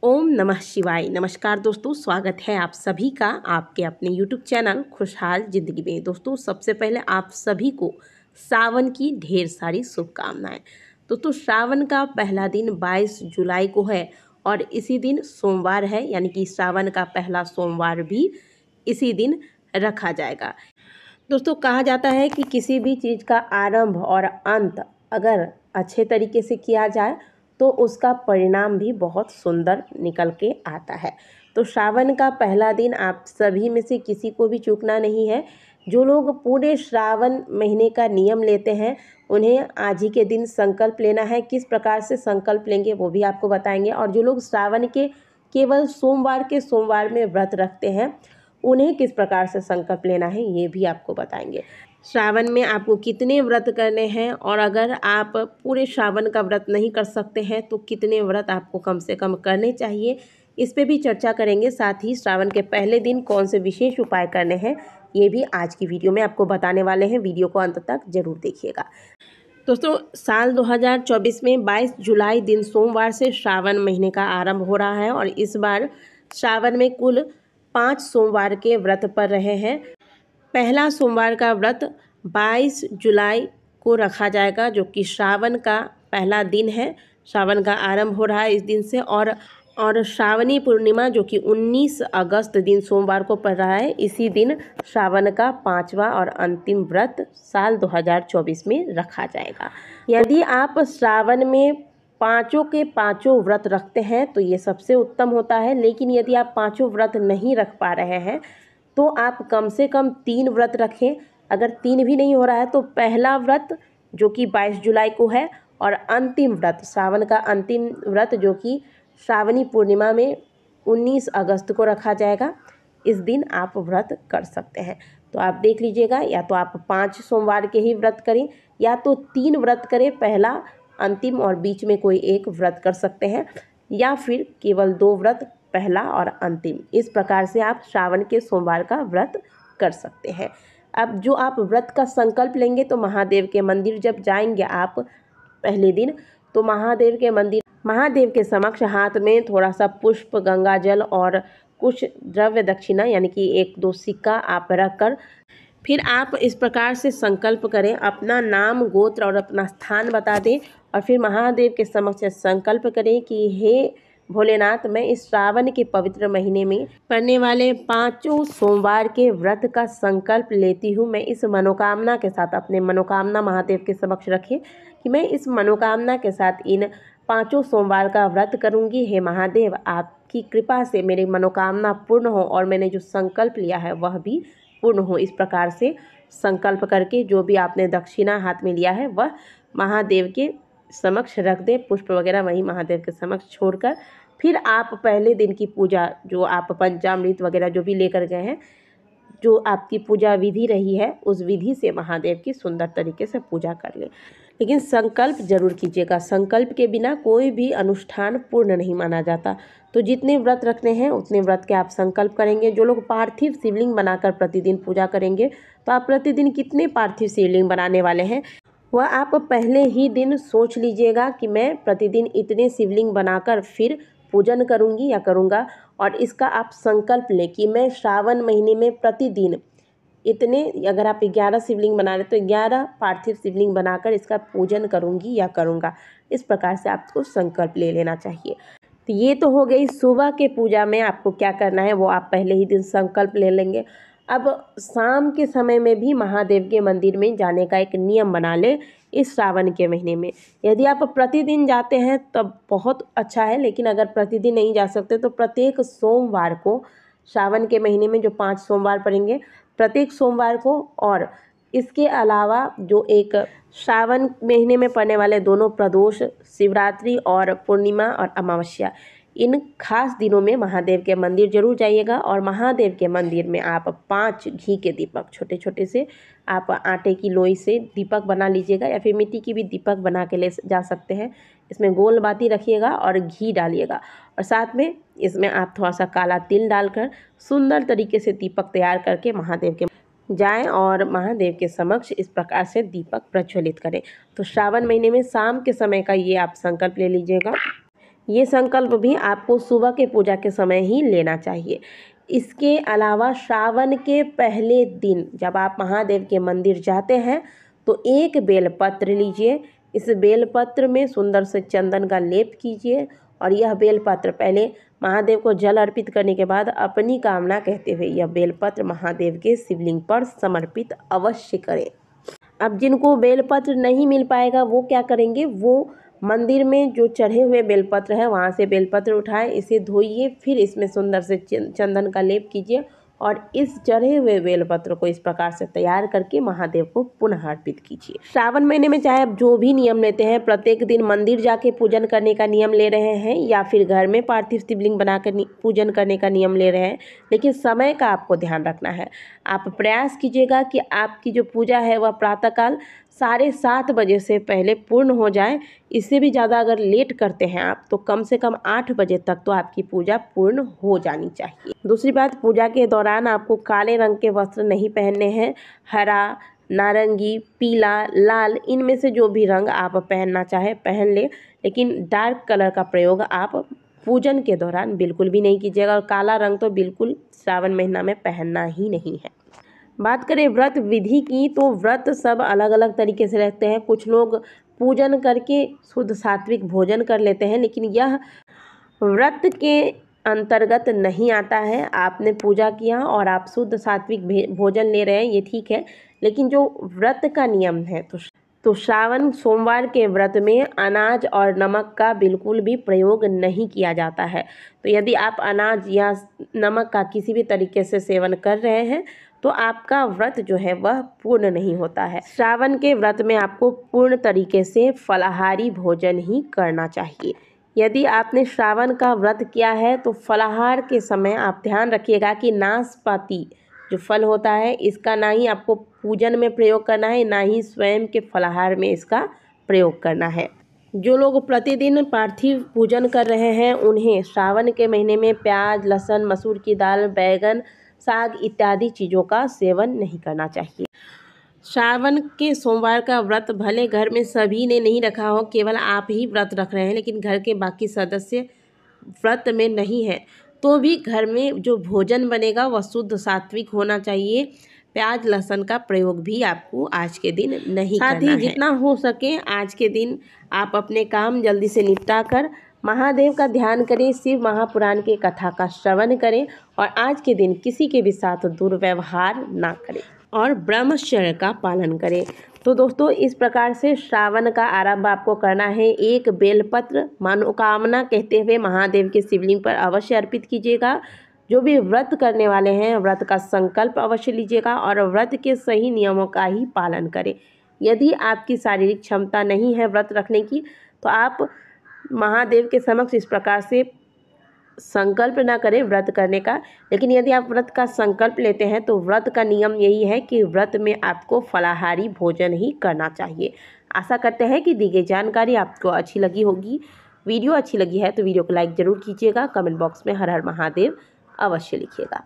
ओम नमः शिवाय। नमस्कार दोस्तों, स्वागत है आप सभी का आपके अपने YouTube चैनल खुशहाल ज़िंदगी में। दोस्तों, सबसे पहले आप सभी को सावन की ढेर सारी शुभकामनाएं। दोस्तों, सावन का पहला दिन 22 जुलाई को है और इसी दिन सोमवार है, यानी कि सावन का पहला सोमवार भी इसी दिन रखा जाएगा। दोस्तों, कहा जाता है कि किसी भी चीज़ का आरंभ और अंत अगर अच्छे तरीके से किया जाए तो उसका परिणाम भी बहुत सुंदर निकल के आता है। तो श्रावण का पहला दिन आप सभी में से किसी को भी चूकना नहीं है। जो लोग पूरे श्रावण महीने का नियम लेते हैं उन्हें आज ही के दिन संकल्प लेना है। किस प्रकार से संकल्प लेंगे वो भी आपको बताएंगे। और जो लोग श्रावण के केवल सोमवार में व्रत रखते हैं उन्हें किस प्रकार से संकल्प लेना है ये भी आपको बताएंगे। श्रावण में आपको कितने व्रत करने हैं और अगर आप पूरे श्रावण का व्रत नहीं कर सकते हैं तो कितने व्रत आपको कम से कम करने चाहिए, इस पे भी चर्चा करेंगे। साथ ही श्रावण के पहले दिन कौन से विशेष उपाय करने हैं ये भी आज की वीडियो में आपको बताने वाले हैं। वीडियो को अंत तक जरूर देखिएगा। दोस्तों, साल 2024 में 22 जुलाई दिन सोमवार से श्रावण महीने का आरंभ हो रहा है और इस बार श्रावण में कुल 5 सोमवार के व्रत पर रहे हैं। पहला सोमवार का व्रत 22 जुलाई को रखा जाएगा, जो कि श्रावण का पहला दिन है। श्रावण का आरंभ हो रहा है इस दिन से और श्रावणी पूर्णिमा जो कि 19 अगस्त दिन सोमवार को पड़ रहा है, इसी दिन श्रावण का 5वां और अंतिम व्रत साल 2024 में रखा जाएगा। यदि आप श्रावण में पाँचों के पाँचों व्रत रखते हैं तो ये सबसे उत्तम होता है। लेकिन यदि आप पाँचों व्रत नहीं रख पा रहे हैं तो आप कम से कम 3 व्रत रखें। अगर 3 भी नहीं हो रहा है तो पहला व्रत जो कि 22 जुलाई को है और अंतिम व्रत श्रावण का अंतिम व्रत जो कि श्रावणी पूर्णिमा में 19 अगस्त को रखा जाएगा, इस दिन आप व्रत कर सकते हैं। तो आप देख लीजिएगा, या तो आप 5 सोमवार के ही व्रत करें या तो 3 व्रत करें, पहला अंतिम और बीच में कोई एक व्रत कर सकते हैं, या फिर केवल 2 व्रत पहला और अंतिम। इस प्रकार से आप श्रावण के सोमवार का व्रत कर सकते हैं। अब जो आप व्रत का संकल्प लेंगे तो महादेव के मंदिर जब जाएंगे आप पहले दिन, तो महादेव के समक्ष हाथ में थोड़ा सा पुष्प, गंगा जल और कुछ द्रव्य दक्षिणा यानी कि 1-2 सिक्का आप रख कर फिर आप इस प्रकार से संकल्प करें। अपना नाम, गोत्र और अपना स्थान बता दें और फिर महादेव के समक्ष संकल्प करें कि हे भोलेनाथ, मैं इस श्रावण के पवित्र महीने में पड़ने वाले 5 सोमवार के व्रत का संकल्प लेती हूँ। मैं इस मनोकामना के साथ, अपने मनोकामना महादेव के समक्ष रखें कि मैं इस मनोकामना के साथ इन 5 सोमवार का व्रत करूँगी। हे महादेव, आपकी कृपा से मेरी मनोकामना पूर्ण हो और मैंने जो संकल्प लिया है वह भी पूर्ण हो। इस प्रकार से संकल्प करके जो भी आपने दक्षिणा हाथ में लिया है वह महादेव के समक्ष रख दे, पुष्प वगैरह वहीं महादेव के समक्ष छोड़कर फिर आप पहले दिन की पूजा, जो आप पंचामृत वगैरह जो भी लेकर गए हैं, जो आपकी पूजा विधि रही है उस विधि से महादेव की सुंदर तरीके से पूजा कर ले। लेकिन संकल्प जरूर कीजिएगा। संकल्प के बिना कोई भी अनुष्ठान पूर्ण नहीं माना जाता। तो जितने व्रत रखने हैं उतने व्रत के आप संकल्प करेंगे। जो लोग पार्थिव शिवलिंग बनाकर प्रतिदिन पूजा करेंगे, तो आप प्रतिदिन कितने पार्थिव शिवलिंग बनाने वाले हैं वह आप पहले ही दिन सोच लीजिएगा कि मैं प्रतिदिन इतने शिवलिंग बनाकर फिर पूजन करूंगी या करूंगा। और इसका आप संकल्प लें कि मैं श्रावण महीने में प्रतिदिन इतने, अगर आप 11 शिवलिंग बना रहे तो 11 पार्थिव शिवलिंग बनाकर इसका पूजन करूंगी या करूंगा। इस प्रकार से आपको संकल्प ले लेना चाहिए। तो ये तो हो गई सुबह के पूजा में आपको क्या करना है वो आप पहले ही दिन संकल्प ले लेंगे। अब शाम के समय में भी महादेव के मंदिर में जाने का एक नियम बना ले इस श्रावण के महीने में। यदि आप प्रतिदिन जाते हैं तब बहुत अच्छा है, लेकिन अगर प्रतिदिन नहीं जा सकते तो प्रत्येक सोमवार को, श्रावण के महीने में जो 5 सोमवार पड़ेंगे, प्रत्येक सोमवार को और इसके अलावा जो एक श्रावण महीने में पड़ने वाले दोनों प्रदोष, शिवरात्रि और पूर्णिमा और अमावस्या, इन खास दिनों में महादेव के मंदिर जरूर जाइएगा। और महादेव के मंदिर में आप 5 घी के दीपक, छोटे छोटे से आप आटे की लोई से दीपक बना लीजिएगा या फिर मिट्टी की भी दीपक बना के ले जा सकते हैं। इसमें गोल बाती रखिएगा और घी डालिएगा और साथ में इसमें आप थोड़ा सा काला तिल डालकर सुंदर तरीके से दीपक तैयार करके महादेव के जाएं और महादेव के समक्ष इस प्रकार से दीपक प्रज्वलित करें। तो श्रावण महीने में शाम के समय का ये आप संकल्प ले लीजिएगा ये संकल्प भी आपको सुबह के पूजा के समय ही लेना चाहिए। इसके अलावा श्रावण के पहले दिन जब आप महादेव के मंदिर जाते हैं तो एक बेलपत्र लीजिए। इस बेलपत्र में सुंदर से चंदन का लेप कीजिए और यह बेलपत्र पहले महादेव को जल अर्पित करने के बाद अपनी कामना कहते हुए यह बेलपत्र महादेव के शिवलिंग पर समर्पित अवश्य करें। अब जिनको बेलपत्र नहीं मिल पाएगा वो क्या करेंगे, वो मंदिर में जो चढ़े हुए बेलपत्र है वहाँ से बेलपत्र उठाएं, इसे धोइए, फिर इसमें सुंदर से चंदन का लेप कीजिए और इस चढ़े हुए बेलपत्र को इस प्रकार से तैयार करके महादेव को पुनः अर्पित कीजिए। श्रावण महीने में चाहे आप जो भी नियम लेते हैं, प्रत्येक दिन मंदिर जाके पूजन करने का नियम ले रहे हैं या फिर घर में पार्थिव शिवलिंग बनाकर पूजन करने का नियम ले रहे हैं, लेकिन समय का आपको ध्यान रखना है। आप प्रयास कीजिएगा कि आपकी जो पूजा है वह प्रातःकाल 7:30 बजे से पहले पूर्ण हो जाए। इससे भी ज़्यादा अगर लेट करते हैं आप तो कम से कम 8 बजे तक तो आपकी पूजा पूर्ण हो जानी चाहिए। दूसरी बात, पूजा के दौरान आपको काले रंग के वस्त्र नहीं पहनने हैं। हरा, नारंगी, पीला, लाल, इनमें से जो भी रंग आप पहनना चाहे पहन ले, लेकिन डार्क कलर का प्रयोग आप पूजन के दौरान बिल्कुल भी नहीं कीजिएगा और काला रंग तो बिल्कुल श्रावण महीना में पहनना ही नहीं है। बात करें व्रत विधि की तो व्रत सब अलग अलग तरीके से रखते हैं। कुछ लोग पूजन करके शुद्ध सात्विक भोजन कर लेते हैं, लेकिन यह व्रत के अंतर्गत नहीं आता है। आपने पूजा किया और आप शुद्ध सात्विक भोजन ले रहे हैं, ये ठीक है, लेकिन जो व्रत का नियम है तो श्रावण सोमवार के व्रत में अनाज और नमक का बिल्कुल भी प्रयोग नहीं किया जाता है। तो यदि आप अनाज या नमक का किसी भी तरीके से सेवन कर रहे हैं तो आपका व्रत जो है वह पूर्ण नहीं होता है। श्रावण के व्रत में आपको पूर्ण तरीके से फलाहारी भोजन ही करना चाहिए। यदि आपने श्रावण का व्रत किया है तो फलाहार के समय आप ध्यान रखिएगा कि नाशपाती जो फल होता है इसका ना ही आपको पूजन में प्रयोग करना है, ना ही स्वयं के फलाहार में इसका प्रयोग करना है। जो लोग प्रतिदिन पार्थिव पूजन कर रहे हैं उन्हें श्रावण के महीने में प्याज, लहसुन, मसूर की दाल, बैगन, साग इत्यादि चीज़ों का सेवन नहीं करना चाहिए। श्रावण के सोमवार का व्रत भले घर में सभी ने नहीं रखा हो, केवल आप ही व्रत रख रहे हैं, लेकिन घर के बाकी सदस्य व्रत में नहीं है, तो भी घर में जो भोजन बनेगा वह शुद्ध सात्विक होना चाहिए। प्याज लहसुन का प्रयोग भी आपको आज के दिन नहीं करना है। साथ ही जितना हो सके आज के दिन आप अपने काम जल्दी से निपटा कर महादेव का ध्यान करें, शिव महापुराण के कथा का श्रवण करें और आज के दिन किसी के भी साथ दुर्व्यवहार ना करें और ब्रह्मचर्य का पालन करें। तो दोस्तों, इस प्रकार से श्रावण का आरंभ आपको करना है। एक बेलपत्र मनोकामना कहते हुए महादेव के शिवलिंग पर अवश्य अर्पित कीजिएगा। जो भी व्रत करने वाले हैं व्रत का संकल्प अवश्य लीजिएगा और व्रत के सही नियमों का ही पालन करें। यदि आपकी शारीरिक क्षमता नहीं है व्रत रखने की तो आप महादेव के समक्ष इस प्रकार से संकल्प ना करें व्रत करने का, लेकिन यदि आप व्रत का संकल्प लेते हैं तो व्रत का नियम यही है कि व्रत में आपको फलाहारी भोजन ही करना चाहिए। आशा करते हैं कि दी गई जानकारी आपको अच्छी लगी होगी। वीडियो अच्छी लगी है तो वीडियो को लाइक ज़रूर कीजिएगा। कमेंट बॉक्स में हर हर महादेव अवश्य लिखिएगा।